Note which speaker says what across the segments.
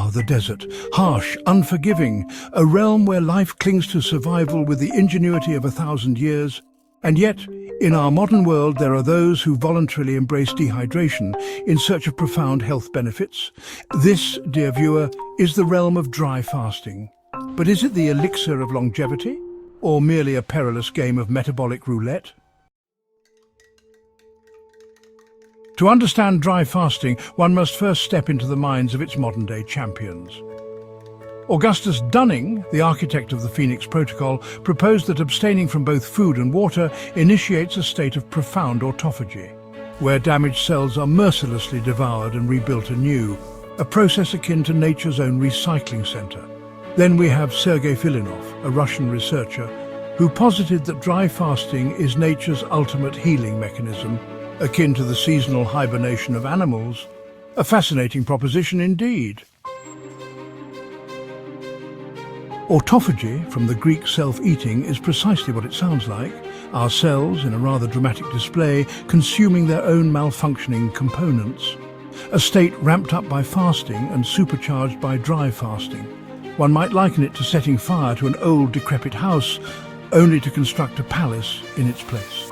Speaker 1: Ah, the desert, harsh, unforgiving, a realm where life clings to survival with the ingenuity of 1,000 years. And yet, in our modern world, there are those who voluntarily embrace dehydration in search of profound health benefits. This, dear viewer, is the realm of dry fasting. But is it the elixir of longevity, or merely a perilous game of metabolic roulette? To understand dry fasting, one must first step into the minds of its modern-day champions. Augustus Dunning, the architect of the Phoenix Protocol, proposed that abstaining from both food and water initiates a state of profound autophagy, where damaged cells are mercilessly devoured and rebuilt anew, a process akin to nature's own recycling center. Then we have Sergei Filinov, a Russian researcher, who posited that dry fasting is nature's ultimate healing mechanism, akin to the seasonal hibernation of animals. A fascinating proposition indeed. Autophagy, from the Greek self-eating, is precisely what it sounds like. Our cells, in a rather dramatic display, consuming their own malfunctioning components. A state ramped up by fasting and supercharged by dry fasting. One might liken it to setting fire to an old, decrepit house, only to construct a palace in its place.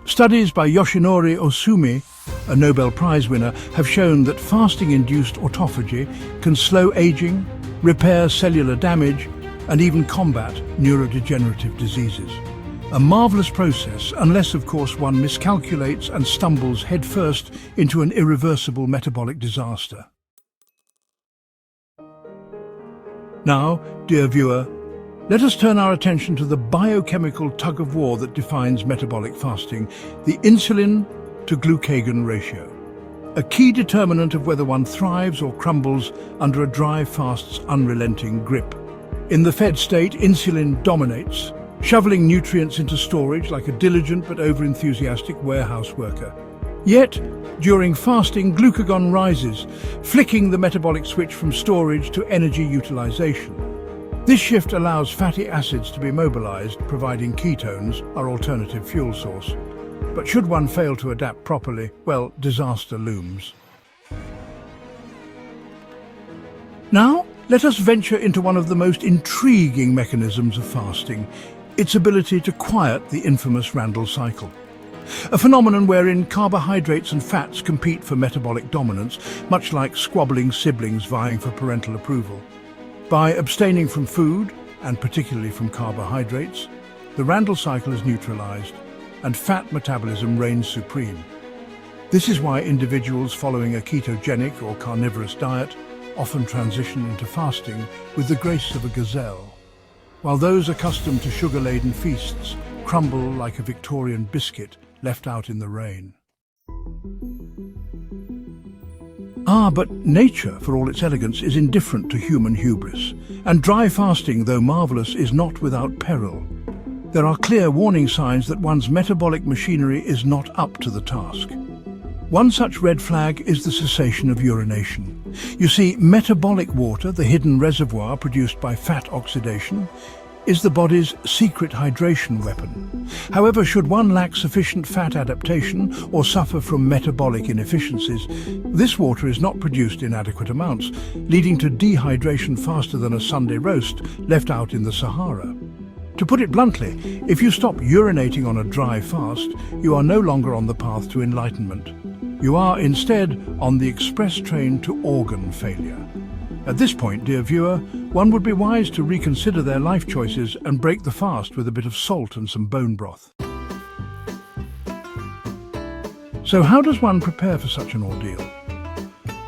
Speaker 1: Studies by Yoshinori Osumi, a Nobel Prize winner, have shown that fasting-induced autophagy can slow aging, repair cellular damage, and even combat neurodegenerative diseases. A marvelous process, unless of course one miscalculates and stumbles headfirst into an irreversible metabolic disaster. Now, dear viewer, let us turn our attention to the biochemical tug-of-war that defines metabolic fasting, the insulin to glucagon ratio, a key determinant of whether one thrives or crumbles under a dry fast's unrelenting grip. In the fed state, insulin dominates, shoveling nutrients into storage like a diligent but over-enthusiastic warehouse worker. Yet, during fasting, glucagon rises, flicking the metabolic switch from storage to energy utilization. This shift allows fatty acids to be mobilized, providing ketones, our alternative fuel source. But should one fail to adapt properly, well, disaster looms. Now, let us venture into one of the most intriguing mechanisms of fasting, its ability to quiet the infamous Randle cycle. A phenomenon wherein carbohydrates and fats compete for metabolic dominance, much like squabbling siblings vying for parental approval. By abstaining from food, and particularly from carbohydrates, the Randle cycle is neutralized, and fat metabolism reigns supreme. This is why individuals following a ketogenic or carnivorous diet often transition into fasting with the grace of a gazelle, while those accustomed to sugar-laden feasts crumble like a Victorian biscuit left out in the rain. But nature, for all its elegance, is indifferent to human hubris, and dry fasting, though marvelous, is not without peril. There are clear warning signs that one's metabolic machinery is not up to the task. One such red flag is the cessation of urination. You see, metabolic water, the hidden reservoir produced by fat oxidation, is the body's secret hydration weapon. However, should one lack sufficient fat adaptation or suffer from metabolic inefficiencies, this water is not produced in adequate amounts, leading to dehydration faster than a Sunday roast left out in the Sahara. To put it bluntly, if you stop urinating on a dry fast, you are no longer on the path to enlightenment. You are instead on the express train to organ failure. At this point, dear viewer, one would be wise to reconsider their life choices and break the fast with a bit of salt and some bone broth. So how does one prepare for such an ordeal?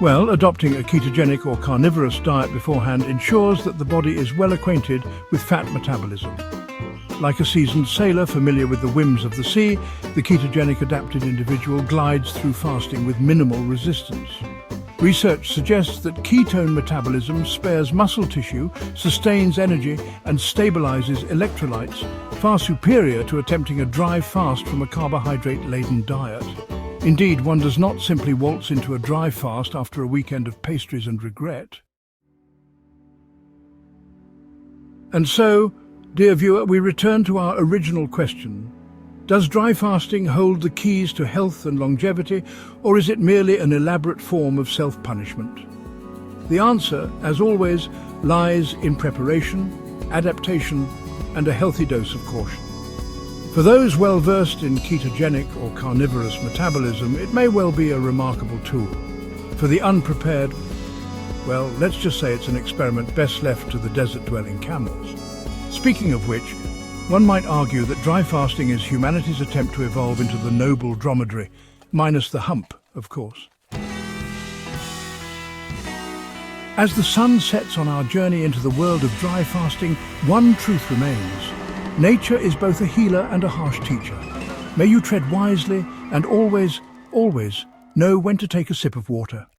Speaker 1: Well, adopting a ketogenic or carnivorous diet beforehand ensures that the body is well acquainted with fat metabolism. Like a seasoned sailor familiar with the whims of the sea, the ketogenic adapted individual glides through fasting with minimal resistance. Research suggests that ketone metabolism spares muscle tissue, sustains energy, and stabilizes electrolytes, far superior to attempting a dry fast from a carbohydrate-laden diet. Indeed, one does not simply waltz into a dry fast after a weekend of pastries and regret. And so, dear viewer, we return to our original question. Does dry fasting hold the keys to health and longevity, or is it merely an elaborate form of self-punishment? The answer, as always, lies in preparation, adaptation, and a healthy dose of caution. For those well versed in ketogenic or carnivorous metabolism, it may well be a remarkable tool. For the unprepared, well, let's just say it's an experiment best left to the desert-dwelling camels. Speaking of which, one might argue that dry fasting is humanity's attempt to evolve into the noble dromedary, minus the hump, of course. As the sun sets on our journey into the world of dry fasting, one truth remains. Nature is both a healer and a harsh teacher. May you tread wisely and always, always know when to take a sip of water.